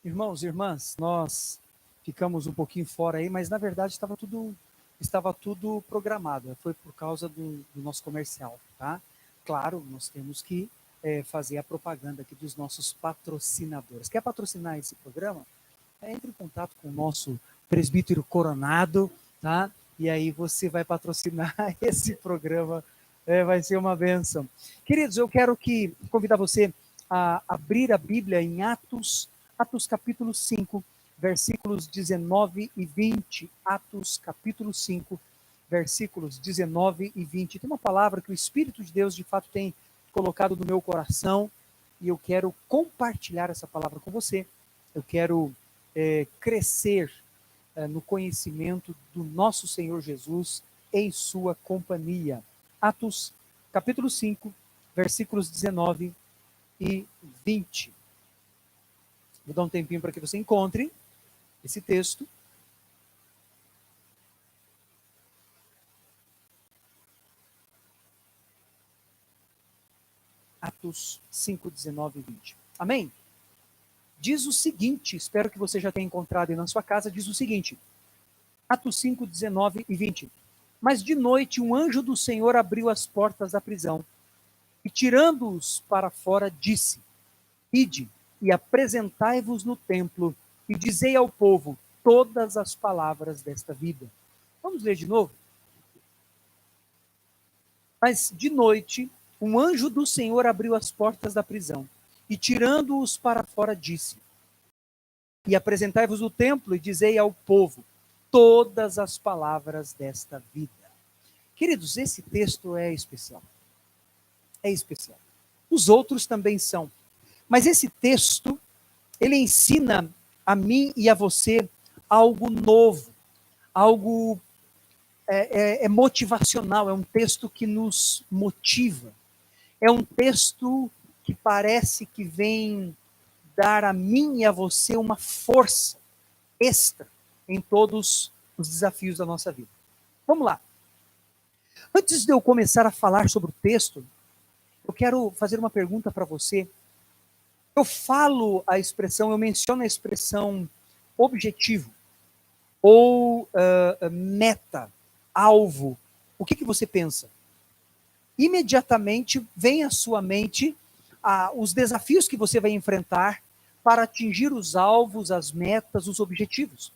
Irmãos e irmãs, nós ficamos um pouquinho fora aí, mas na verdade estava tudo programado. Foi por causa do nosso comercial, tá? Claro, nós temos que fazer a propaganda aqui dos nossos patrocinadores. Quer patrocinar esse programa? Entre em contato com o nosso presbítero Coronado, tá? E aí você vai patrocinar esse programa, vai ser uma bênção. Queridos, eu quero convidar você a abrir a Bíblia em Atos capítulo 5, versículos 19 e 20. Atos capítulo 5, versículos 19 e 20. Tem uma palavra que o Espírito de Deus de fato tem colocado no meu coração e eu quero compartilhar essa palavra com você. Eu quero crescer no conhecimento do nosso Senhor Jesus em sua companhia. Atos, capítulo 5, versículos 19 e 20. Vou dar um tempinho para que você encontre esse texto. Atos 5, 19 e 20. Amém? Diz o seguinte, espero que você já tenha encontrado aí na sua casa, diz o seguinte, Atos 5, 19 e 20. Mas de noite um anjo do Senhor abriu as portas da prisão e, tirando-os para fora, disse: Ide e apresentai-vos no templo e dizei ao povo todas as palavras desta vida. Vamos ler de novo? Mas de noite um anjo do Senhor abriu as portas da prisão e, tirando-os para fora, disse: E apresentai-vos no templo e dizei ao povo todas as palavras desta vida. Queridos, esse texto é especial. É especial. Os outros também são. Mas esse texto, ele ensina a mim e a você algo novo, algo motivacional, é um texto que nos motiva. É um texto que parece que vem dar a mim e a você uma força extra em todos os desafios da nossa vida. Vamos lá. Antes de eu começar a falar sobre o texto, eu quero fazer uma pergunta para você. Eu menciono a expressão objetivo ou meta, alvo. O que você pensa? Imediatamente vem à sua mente os desafios que você vai enfrentar para atingir os alvos, as metas, os objetivos.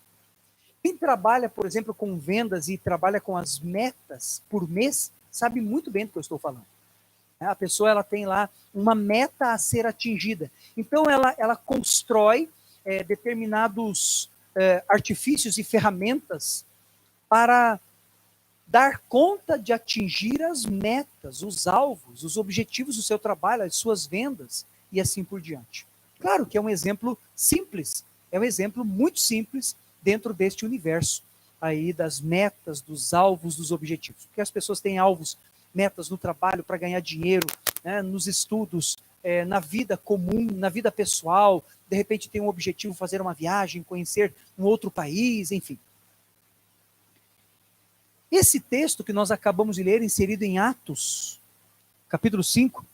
Quem trabalha, por exemplo, com vendas e trabalha com as metas por mês, sabe muito bem do que eu estou falando. A pessoa ela tem lá uma meta a ser atingida. Então, ela constrói determinados artifícios e ferramentas para dar conta de atingir as metas, os alvos, os objetivos do seu trabalho, as suas vendas e assim por diante. Claro que é um exemplo simples, é um exemplo muito simples dentro deste universo aí das metas, dos alvos, dos objetivos. Porque as pessoas têm alvos, metas no trabalho para ganhar dinheiro, né, nos estudos, na vida comum, na vida pessoal, de repente tem um objetivo fazer uma viagem, conhecer um outro país, enfim. Esse texto que nós acabamos de ler, inserido em Atos, capítulo 5,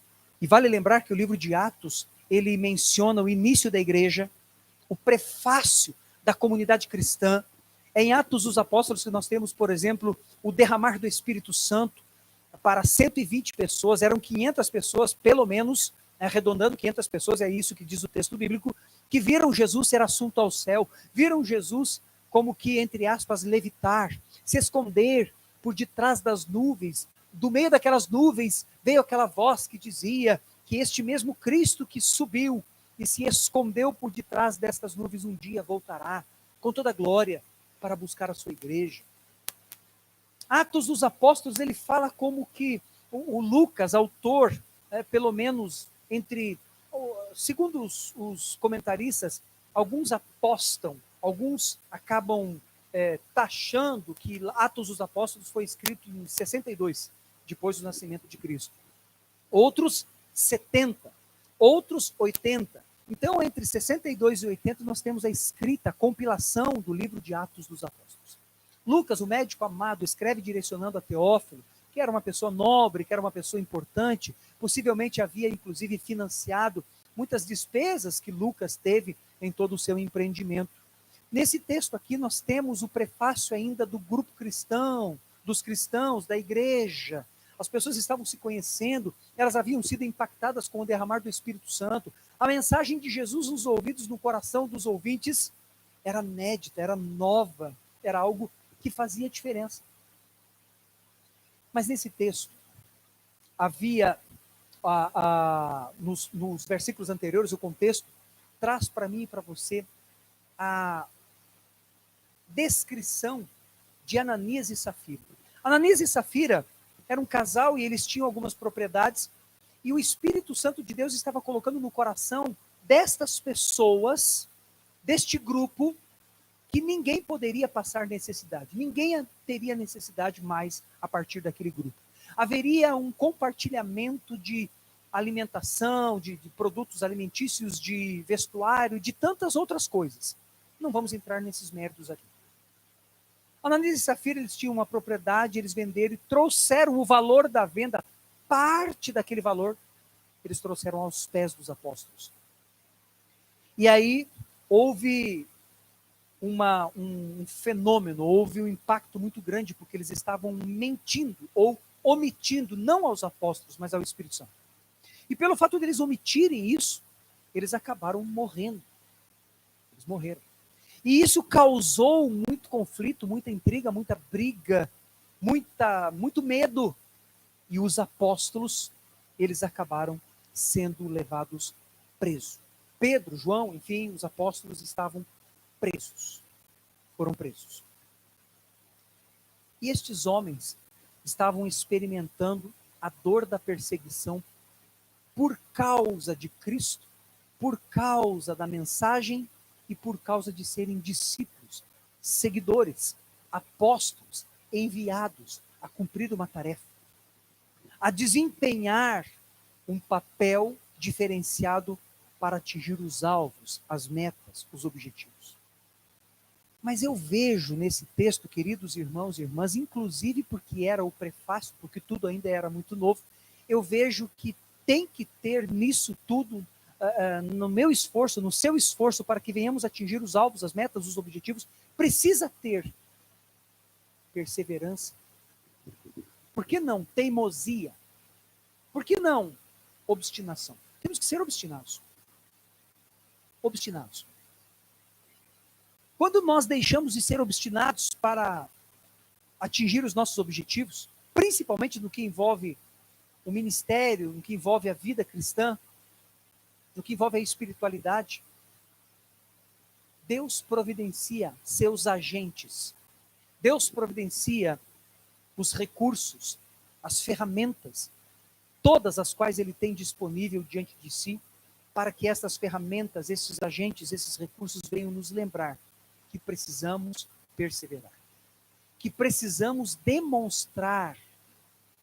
e vale lembrar que o livro de Atos, ele menciona o início da igreja, o prefácio da comunidade cristã. É em Atos dos Apóstolos que nós temos, por exemplo, o derramar do Espírito Santo para 120 pessoas, eram 500 pessoas, pelo menos, arredondando 500 pessoas, é isso que diz o texto bíblico, que viram Jesus ser assunto ao céu, viram Jesus como que, entre aspas, levitar, se esconder por detrás das nuvens. Do meio daquelas nuvens veio aquela voz que dizia que este mesmo Cristo que subiu e se escondeu por detrás destas nuvens um dia voltará com toda a glória para buscar a sua igreja. Atos dos Apóstolos, ele fala como que o Lucas, autor, pelo menos segundo os comentaristas, alguns apostam, alguns acabam taxando que Atos dos Apóstolos foi escrito em 62, depois do nascimento de Cristo. Outros 70, outros 80. Então, entre 62 e 80, nós temos a escrita, a compilação do livro de Atos dos Apóstolos. Lucas, o médico amado, escreve direcionando a Teófilo, que era uma pessoa nobre, que era uma pessoa importante, possivelmente havia, inclusive, financiado muitas despesas que Lucas teve em todo o seu empreendimento. Nesse texto aqui nós temos o prefácio ainda do grupo cristão, dos cristãos, da igreja. As pessoas estavam se conhecendo, elas haviam sido impactadas com o derramar do Espírito Santo. A mensagem de Jesus nos ouvidos, no coração dos ouvintes, era inédita, era nova, era algo que fazia diferença. Mas nesse texto, havia, nos versículos anteriores, o contexto traz para mim e para você a descrição de Ananias e Safira. Ananias e Safira eram um casal e eles tinham algumas propriedades, e o Espírito Santo de Deus estava colocando no coração destas pessoas, deste grupo, que ninguém poderia passar necessidade. Ninguém teria necessidade mais a partir daquele grupo. Haveria um compartilhamento de alimentação, de produtos alimentícios, de vestuário, de tantas outras coisas. Não vamos entrar nesses méritos aqui. Ananias e Safira, eles tinham uma propriedade, eles venderam e trouxeram o valor da venda, parte daquele valor, eles trouxeram aos pés dos apóstolos. E aí houve um fenômeno, houve um impacto muito grande, porque eles estavam mentindo ou omitindo, não aos apóstolos, mas ao Espírito Santo. E pelo fato de eles omitirem isso, eles acabaram morrendo. Eles morreram. E isso causou muito conflito, muita intriga, muita briga, muito medo. E os apóstolos, eles acabaram sendo levados presos. Pedro, João, enfim, os apóstolos estavam presos. Foram presos. E estes homens estavam experimentando a dor da perseguição por causa de Cristo, por causa da mensagem e por causa de serem discípulos, seguidores, apóstolos, enviados a cumprir uma tarefa, a desempenhar um papel diferenciado para atingir os alvos, as metas, os objetivos. Mas eu vejo nesse texto, queridos irmãos e irmãs, inclusive porque era o prefácio, porque tudo ainda era muito novo, eu vejo que tem que ter nisso tudo, no meu esforço, no seu esforço, para que venhamos atingir os alvos, as metas, os objetivos, precisa ter perseverança. Por que não teimosia? Por que não obstinação? Temos que ser obstinados. Obstinados. Quando nós deixamos de ser obstinados para atingir os nossos objetivos, principalmente no que envolve o ministério, no que envolve a vida cristã, no que envolve a espiritualidade, Deus providencia seus agentes. Deus providencia os recursos, as ferramentas, todas as quais Ele tem disponível diante de si, para que essas ferramentas, esses agentes, esses recursos venham nos lembrar que precisamos perseverar, que precisamos demonstrar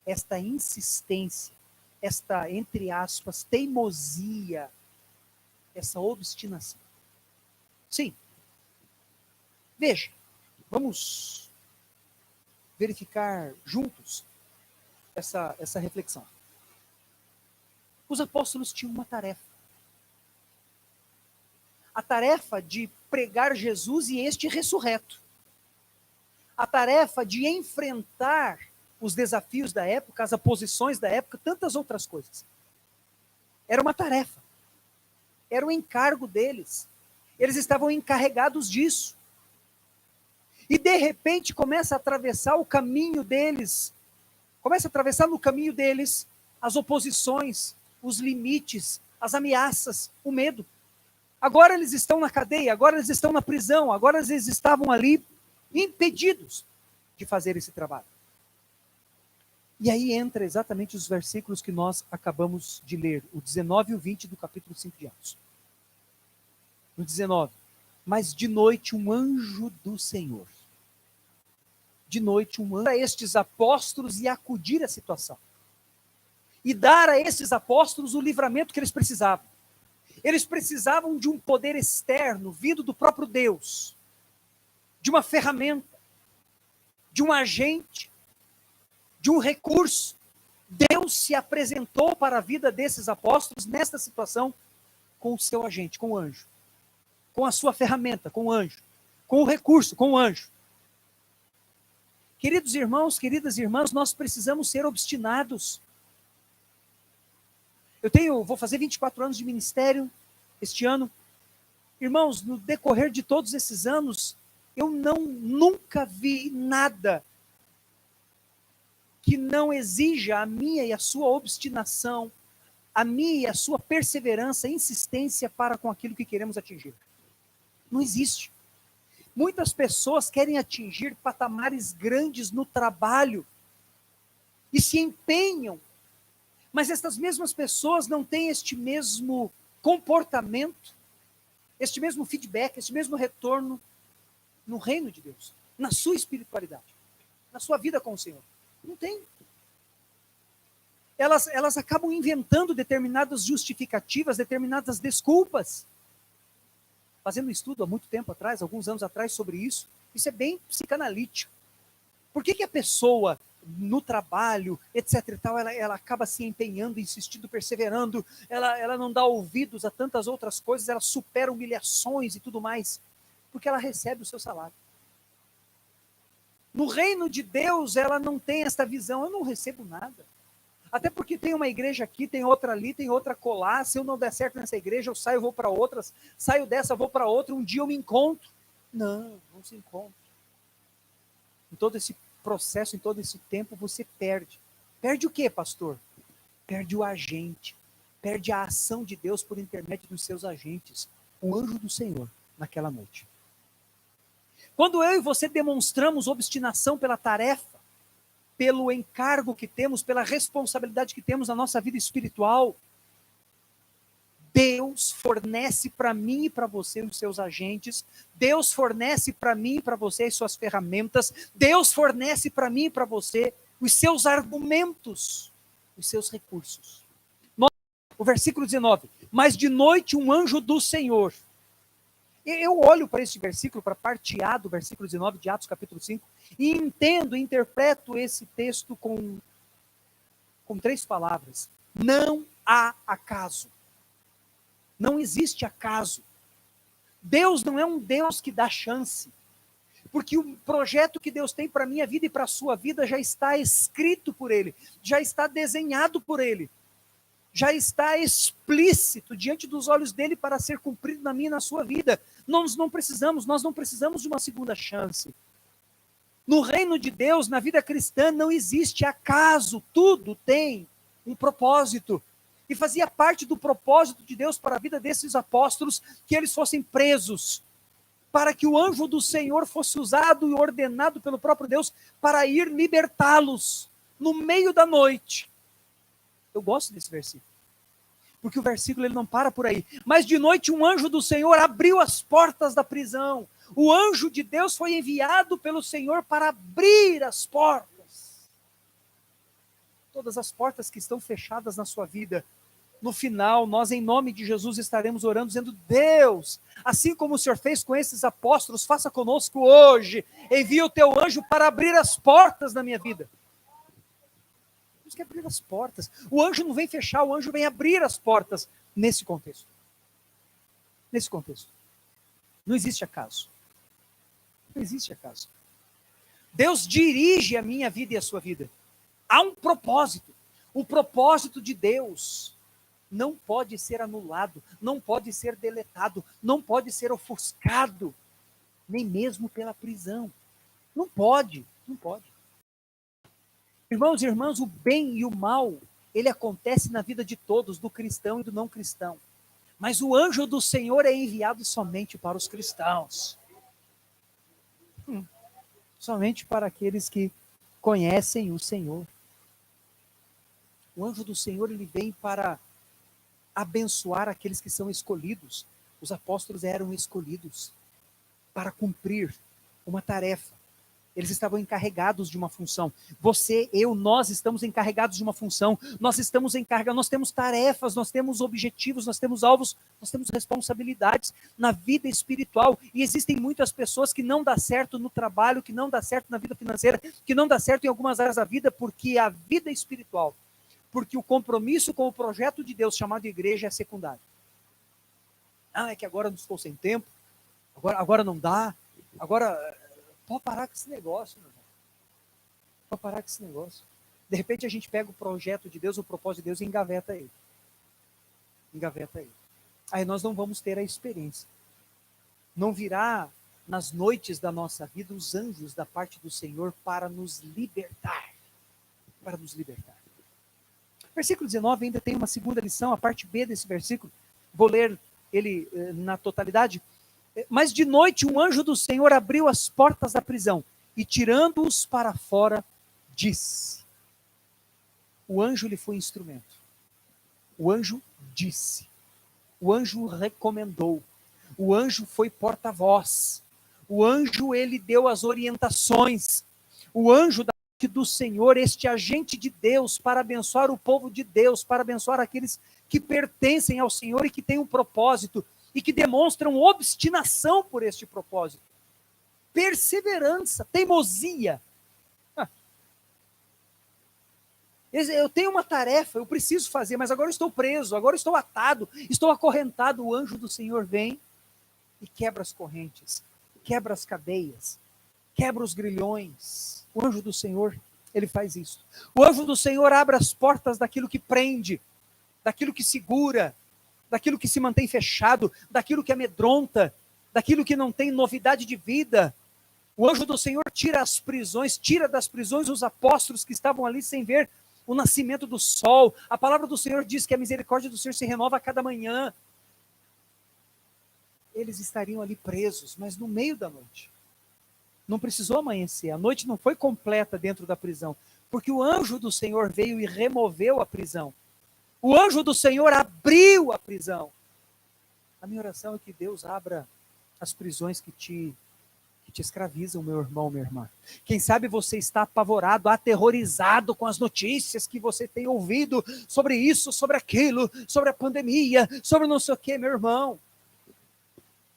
esta insistência, esta, entre aspas, teimosia, essa obstinação. Sim. Veja, vamos verificar juntos essa reflexão. Os apóstolos tinham uma tarefa. A tarefa de pregar Jesus e este ressurreto. A tarefa de enfrentar os desafios da época, as oposições da época, tantas outras coisas. Era uma tarefa. Era um encargo deles. Eles estavam encarregados disso. E de repente começa a atravessar o caminho deles, começa a atravessar no caminho deles as oposições, os limites, as ameaças, o medo. Agora eles estão na cadeia, agora eles estão na prisão, agora eles estavam ali impedidos de fazer esse trabalho. E aí entra exatamente os versículos que nós acabamos de ler, o 19 e o 20 do capítulo 5 de Atos. No 19, mas de noite um anjo do Senhor. De noite um anjo a estes apóstolos e acudir a situação. E dar a esses apóstolos o livramento que eles precisavam. Eles precisavam de um poder externo, vindo do próprio Deus. De uma ferramenta, de um agente, de um recurso. Deus se apresentou para a vida desses apóstolos nesta situação com o seu agente, com o anjo. com a sua ferramenta, com o anjo, com o recurso, com o anjo. Queridos irmãos, queridas irmãs, nós precisamos ser obstinados. Vou fazer 24 anos de ministério este ano. Irmãos, no decorrer de todos esses anos, eu nunca vi nada que não exija a minha e a sua obstinação, a minha e a sua perseverança, insistência para com aquilo que queremos atingir. Não existe. Muitas pessoas querem atingir patamares grandes no trabalho e se empenham, mas essas mesmas pessoas não têm este mesmo comportamento, este mesmo feedback, este mesmo retorno no reino de Deus, na sua espiritualidade, na sua vida com o Senhor. Não tem. Elas acabam inventando determinadas justificativas, determinadas desculpas. Fazendo um estudo há muito tempo atrás, alguns anos atrás, sobre isso. Isso é bem psicanalítico. Por que a pessoa, no trabalho, etc. e tal, ela acaba se empenhando, insistindo, perseverando, ela não dá ouvidos a tantas outras coisas, ela supera humilhações e tudo mais, porque ela recebe o seu salário. No reino de Deus, ela não tem esta visão, eu não recebo nada. Até porque tem uma igreja aqui, tem outra ali, tem outra colar. Se eu não der certo nessa igreja, eu saio, vou para outras. Saio dessa, vou para outra. Um dia eu me encontro. Não se encontra. Em todo esse processo, em todo esse tempo, você perde. Perde o quê, pastor? Perde o agente. Perde a ação de Deus por intermédio dos seus agentes. O anjo do Senhor, naquela noite. Quando eu e você demonstramos obstinação pela tarefa, pelo encargo que temos, pela responsabilidade que temos na nossa vida espiritual, Deus fornece para mim e para você os seus agentes, Deus fornece para mim e para você as suas ferramentas, Deus fornece para mim e para você os seus argumentos, os seus recursos. O versículo 19, mas de noite um anjo do Senhor. Eu olho para esse versículo, para a parte A do versículo 19 de Atos capítulo 5, e interpreto esse texto com 3 palavras. Não há acaso. Não existe acaso. Deus não é um Deus que dá chance. Porque o projeto que Deus tem para a minha vida e para a sua vida já está escrito por Ele, já está desenhado por Ele, já está explícito diante dos olhos dele para ser cumprido na minha e na sua vida. Nós não precisamos de uma segunda chance. No reino de Deus, na vida cristã, não existe acaso, tudo tem um propósito. E fazia parte do propósito de Deus para a vida desses apóstolos que eles fossem presos, para que o anjo do Senhor fosse usado e ordenado pelo próprio Deus para ir libertá-los no meio da noite. Eu gosto desse versículo, porque o versículo ele não para por aí. Mas de noite um anjo do Senhor abriu as portas da prisão. O anjo de Deus foi enviado pelo Senhor para abrir as portas. Todas as portas que estão fechadas na sua vida, no final, nós em nome de Jesus estaremos orando, dizendo: Deus, assim como o Senhor fez com esses apóstolos, faça conosco hoje. Envia o teu anjo para abrir as portas da minha vida. Temos que abrir as portas. O anjo não vem fechar, o anjo vem abrir as portas nesse contexto. Nesse contexto. Não existe acaso. Não existe acaso. Deus dirige a minha vida e a sua vida. Há um propósito. O propósito de Deus não pode ser anulado, não pode ser deletado, não pode ser ofuscado, nem mesmo pela prisão. Não pode, não pode. Irmãos e irmãs, o bem e o mal, ele acontece na vida de todos, do cristão e do não cristão. Mas o anjo do Senhor é enviado somente para os cristãos. Somente para aqueles que conhecem o Senhor. O anjo do Senhor, ele vem para abençoar aqueles que são escolhidos. Os apóstolos eram escolhidos para cumprir uma tarefa. Eles estavam encarregados de uma função. Você, eu, nós estamos encarregados de uma função. Nós estamos encarregados, nós temos tarefas, nós temos objetivos, nós temos alvos, nós temos responsabilidades na vida espiritual. E existem muitas pessoas que não dá certo no trabalho, que não dá certo na vida financeira, que não dá certo em algumas áreas da vida, porque a vida espiritual, porque o compromisso com o projeto de Deus chamado igreja é secundário. É que agora eu não estou sem tempo, Agora não dá. Agora, pode parar com esse negócio, meu irmão. Pode parar com esse negócio. De repente a gente pega o projeto de Deus, o propósito de Deus e engaveta ele. Engaveta ele. Aí nós não vamos ter a experiência. Não virá nas noites da nossa vida os anjos da parte do Senhor para nos libertar. Para nos libertar. Versículo 19 ainda tem uma segunda lição, a parte B desse versículo. Vou ler ele na totalidade. Mas de noite um anjo do Senhor abriu as portas da prisão e tirando-os para fora, disse. O anjo lhe foi instrumento. O anjo disse. O anjo recomendou. O anjo foi porta-voz. O anjo, ele deu as orientações. O anjo da parte do Senhor, este agente de Deus para abençoar o povo de Deus, para abençoar aqueles que pertencem ao Senhor e que têm um propósito e que demonstram obstinação por este propósito. Perseverança, teimosia. Eu tenho uma tarefa, eu preciso fazer, mas agora eu estou preso, agora eu estou atado, estou acorrentado. O anjo do Senhor vem e quebra as correntes, quebra as cadeias, quebra os grilhões. O anjo do Senhor, ele faz isso. O anjo do Senhor abre as portas daquilo que prende, daquilo que segura, daquilo que se mantém fechado, daquilo que amedronta, daquilo que não tem novidade de vida. O anjo do Senhor tira as prisões, tira das prisões os apóstolos que estavam ali sem ver o nascimento do sol. A palavra do Senhor diz que a misericórdia do Senhor se renova a cada manhã. Eles estariam ali presos, mas no meio da noite. Não precisou amanhecer, a noite não foi completa dentro da prisão, porque o anjo do Senhor veio e removeu a prisão. O anjo do Senhor abriu a prisão. A minha oração é que Deus abra as prisões que te escravizam, meu irmão, minha irmã. Quem sabe você está apavorado, aterrorizado com as notícias que você tem ouvido sobre isso, sobre aquilo, sobre a pandemia, sobre não sei o quê, meu irmão.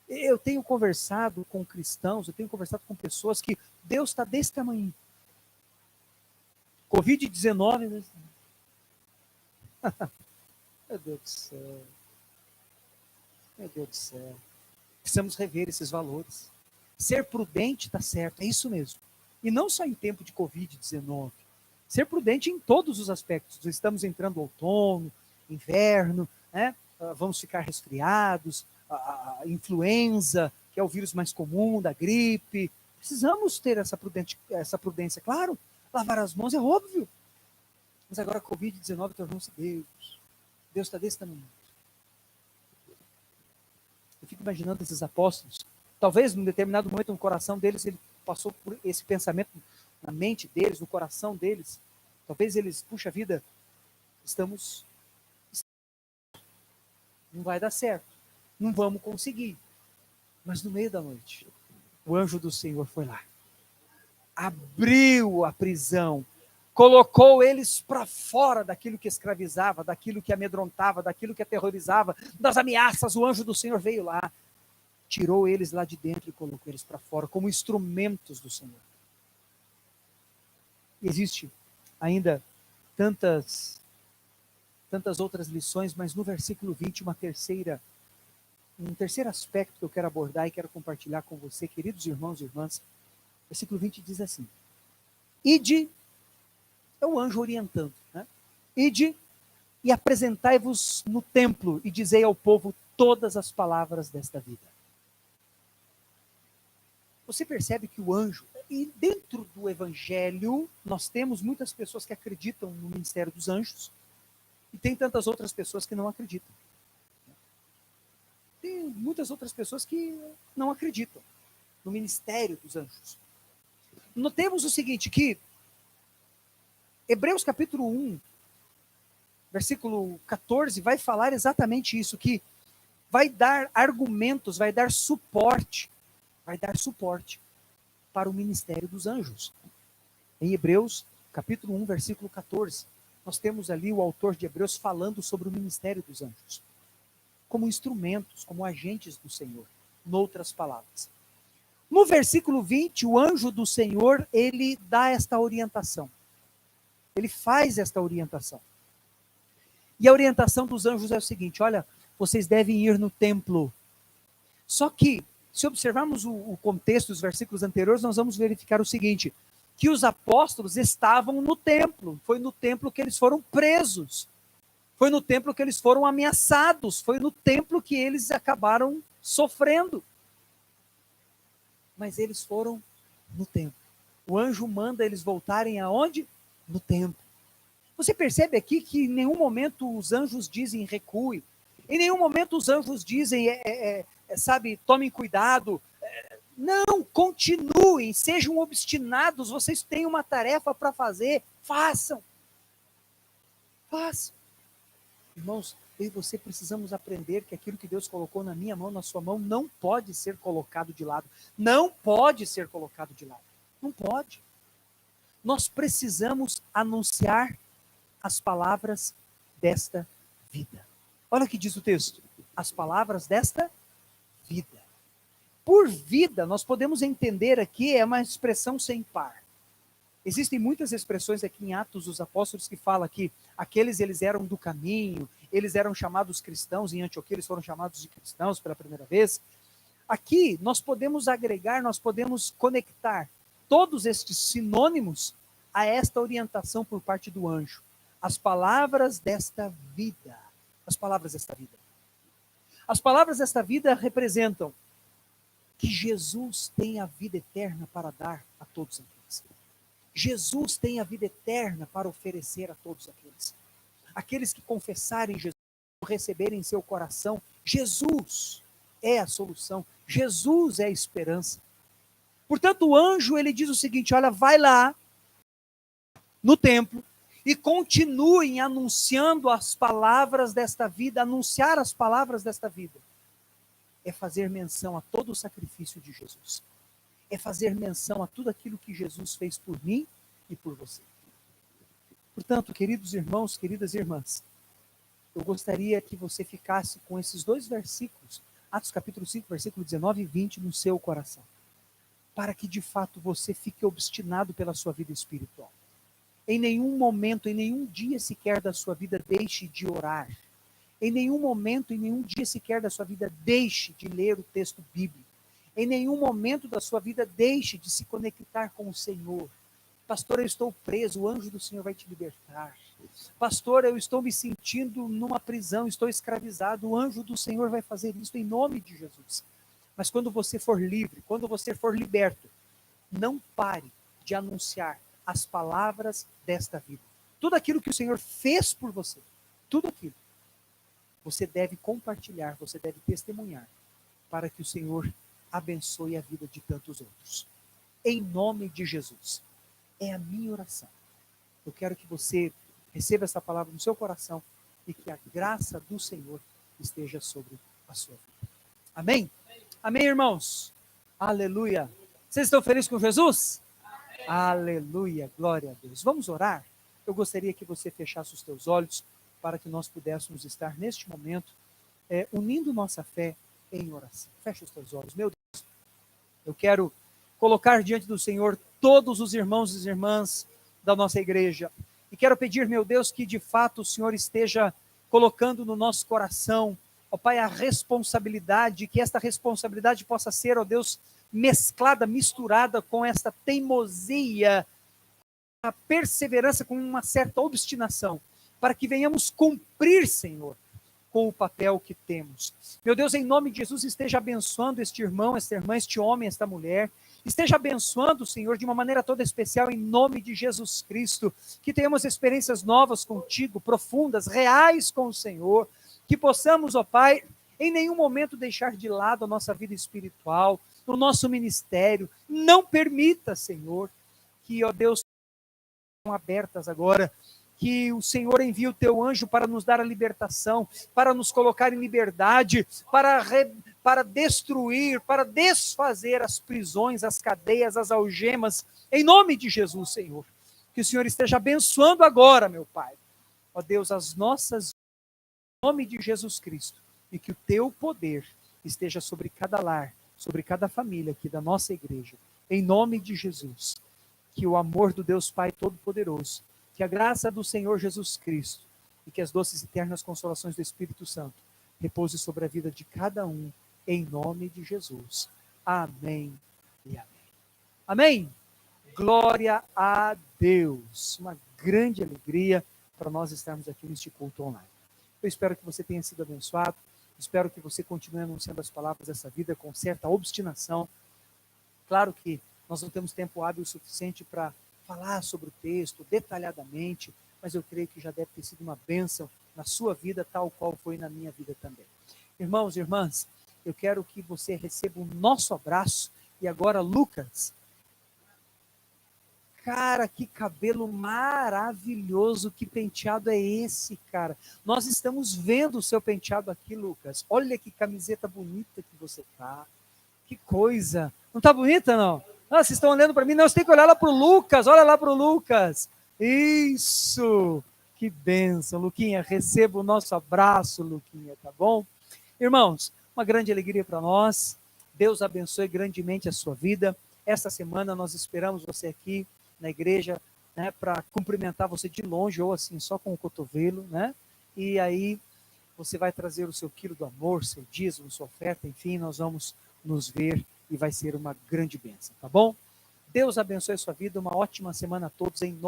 Eu tenho conversado com cristãos, eu tenho conversado com pessoas que Deus está desse tamanho. Covid-19, meu Deus do céu. Meu Deus do céu. Precisamos rever esses valores. Ser prudente está certo, é isso mesmo. E não só em tempo de Covid-19. Ser prudente em todos os aspectos. Estamos entrando outono, inverno, né? Vamos ficar resfriados, a influenza, que é o vírus mais comum, da gripe. Precisamos ter essa prudência, claro. Lavar as mãos é óbvio. Mas agora a Covid-19 tornou-se Deus. Deus está desse tamanho. Eu fico imaginando esses apóstolos. Talvez, num determinado momento, no coração deles, ele passou por esse pensamento na mente deles, no coração deles. Talvez eles, puxa vida, não vai dar certo. Não vamos conseguir. Mas no meio da noite, o anjo do Senhor foi lá. Abriu a prisão. Colocou eles para fora daquilo que escravizava, daquilo que amedrontava, daquilo que aterrorizava, das ameaças. O anjo do Senhor veio lá. Tirou eles lá de dentro e colocou eles para fora, como instrumentos do Senhor. Existe ainda tantas outras lições, mas no versículo 20, um terceiro aspecto que eu quero abordar e quero compartilhar com você, queridos irmãos e irmãs. Versículo 20 diz assim: Ide, é o anjo orientando, né? Ide e apresentai-vos no templo e dizei ao povo todas as palavras desta vida. Você percebe que o anjo, e dentro do evangelho, nós temos muitas pessoas que acreditam no ministério dos anjos, e tem tantas outras pessoas que não acreditam. Tem muitas outras pessoas que não acreditam no ministério dos anjos. Notemos o seguinte, que Hebreus capítulo 1, versículo 14, vai falar exatamente isso, que vai dar argumentos, vai dar suporte para o ministério dos anjos. Em Hebreus, capítulo 1, versículo 14, nós temos ali o autor de Hebreus falando sobre o ministério dos anjos, como instrumentos, como agentes do Senhor, noutras palavras. No versículo 20, o anjo do Senhor, ele dá esta orientação. Ele faz esta orientação. E a orientação dos anjos é o seguinte: olha, vocês devem ir no templo. Só que se observarmos o contexto dos versículos anteriores, nós vamos verificar o seguinte, que os apóstolos estavam no templo, foi no templo que eles foram presos, foi no templo que eles foram ameaçados, foi no templo que eles acabaram sofrendo. Mas eles foram no templo. O anjo manda eles voltarem aonde? No templo. Você percebe aqui que em nenhum momento os anjos dizem recue, em nenhum momento os anjos dizem, sabe, tomem cuidado. Não, continuem, sejam obstinados, vocês têm uma tarefa para fazer, façam. Façam. Irmãos, eu e você precisamos aprender que aquilo que Deus colocou na minha mão, na sua mão, não pode ser colocado de lado. Não pode ser colocado de lado. Não pode. Nós precisamos anunciar as palavras desta vida. Olha o que diz o texto. As palavras desta vida. Por vida, nós podemos entender aqui, é uma expressão sem par. Existem muitas expressões aqui em Atos dos Apóstolos que falam que eles eram do caminho, eles eram chamados cristãos, em Antioquia eles foram chamados de cristãos pela primeira vez. Aqui nós podemos agregar, nós podemos conectar todos estes sinônimos a esta orientação por parte do anjo. As palavras desta vida. As palavras desta vida. As palavras desta vida representam que Jesus tem a vida eterna para dar a todos aqueles. Jesus tem a vida eterna para oferecer a todos aqueles. Aqueles que confessarem Jesus, receberem em seu coração, Jesus é a solução, Jesus é a esperança. Portanto, o anjo, ele diz o seguinte, olha, vai lá no templo e continuem anunciando as palavras desta vida, anunciar as palavras desta vida. É fazer menção a todo o sacrifício de Jesus. É fazer menção a tudo aquilo que Jesus fez por mim e por você. Portanto, queridos irmãos, queridas irmãs, eu gostaria que você ficasse com esses dois versículos, Atos capítulo 5, versículo 19 e 20, no seu coração, para que de fato você fique obstinado pela sua vida espiritual. Em nenhum momento, em nenhum dia sequer da sua vida, deixe de orar. Em nenhum momento, em nenhum dia sequer da sua vida, deixe de ler o texto bíblico. Em nenhum momento da sua vida, deixe de se conectar com o Senhor. Pastor, eu estou preso, o anjo do Senhor vai te libertar. Pastor, eu estou me sentindo numa prisão, estou escravizado, o anjo do Senhor vai fazer isso em nome de Jesus. Mas quando você for livre, quando você for liberto, não pare de anunciar as palavras desta vida. Tudo aquilo que o Senhor fez por você, tudo aquilo, você deve compartilhar, você deve testemunhar, para que o Senhor abençoe a vida de tantos outros. Em nome de Jesus. É a minha oração. Eu quero que você receba essa palavra no seu coração e que a graça do Senhor esteja sobre a sua vida. Amém? Amém, irmãos? Aleluia. Vocês estão felizes com Jesus? Amém. Aleluia. Glória a Deus. Vamos orar? Eu gostaria que você fechasse os teus olhos para que nós pudéssemos estar neste momento unindo nossa fé em oração. Feche os teus olhos. Meu Deus, eu quero colocar diante do Senhor todos os irmãos e irmãs da nossa igreja. E quero pedir, meu Deus, que de fato o Senhor esteja colocando no nosso coração, ó Pai, a responsabilidade, que esta responsabilidade possa ser, ó Deus, mesclada, misturada com esta teimosia, a perseverança, com uma certa obstinação, para que venhamos cumprir, Senhor, com o papel que temos. Meu Deus, em nome de Jesus, esteja abençoando este irmão, esta irmã, este homem, esta mulher. Esteja abençoando, Senhor, de uma maneira toda especial, em nome de Jesus Cristo. Que tenhamos experiências novas contigo, profundas, reais com o Senhor. Que possamos, ó Pai, em nenhum momento deixar de lado a nossa vida espiritual, o nosso ministério. Não permita, Senhor, que, ó Deus, sejam abertas agora, que o Senhor envie o teu anjo para nos dar a libertação, para nos colocar em liberdade, para destruir, para desfazer as prisões, as cadeias, as algemas, em nome de Jesus, Senhor. Que o Senhor esteja abençoando agora, meu Pai. Ó Deus, as nossas vidas, em nome de Jesus Cristo, e que o teu poder esteja sobre cada lar, sobre cada família aqui da nossa igreja, em nome de Jesus. Que o amor do Deus Pai Todo-Poderoso, que a graça do Senhor Jesus Cristo e que as doces e eternas consolações do Espírito Santo repouse sobre a vida de cada um, em nome de Jesus. Amém e amém. Amém? Glória a Deus. Uma grande alegria para nós estarmos aqui neste culto online. Eu espero que você tenha sido abençoado. Espero que você continue anunciando as palavras dessa vida com certa obstinação. Claro que nós não temos tempo hábil suficiente para falar sobre o texto detalhadamente, mas eu creio que já deve ter sido uma bênção na sua vida, tal qual foi na minha vida também. Irmãos e irmãs, eu quero que você receba o nosso abraço. E agora, Lucas, cara, que cabelo maravilhoso, que penteado é esse, cara? Nós estamos vendo o seu penteado aqui, Lucas. Olha que camiseta bonita que você tá. Que coisa. Não tá bonita, não? Ah, vocês estão olhando para mim? Não, você tem que olhar lá para o Lucas. Olha lá para o Lucas. Isso. Que bênção, Luquinha. Receba o nosso abraço, Luquinha, tá bom? Irmãos, uma grande alegria para nós. Deus abençoe grandemente a sua vida. Esta semana nós esperamos você aqui na igreja, né, para cumprimentar você de longe ou assim, só com o cotovelo, né? E aí você vai trazer o seu quilo do amor, seu dízimo, sua oferta, enfim, nós vamos nos ver e vai ser uma grande bênção, tá bom? Deus abençoe a sua vida, uma ótima semana a todos em nome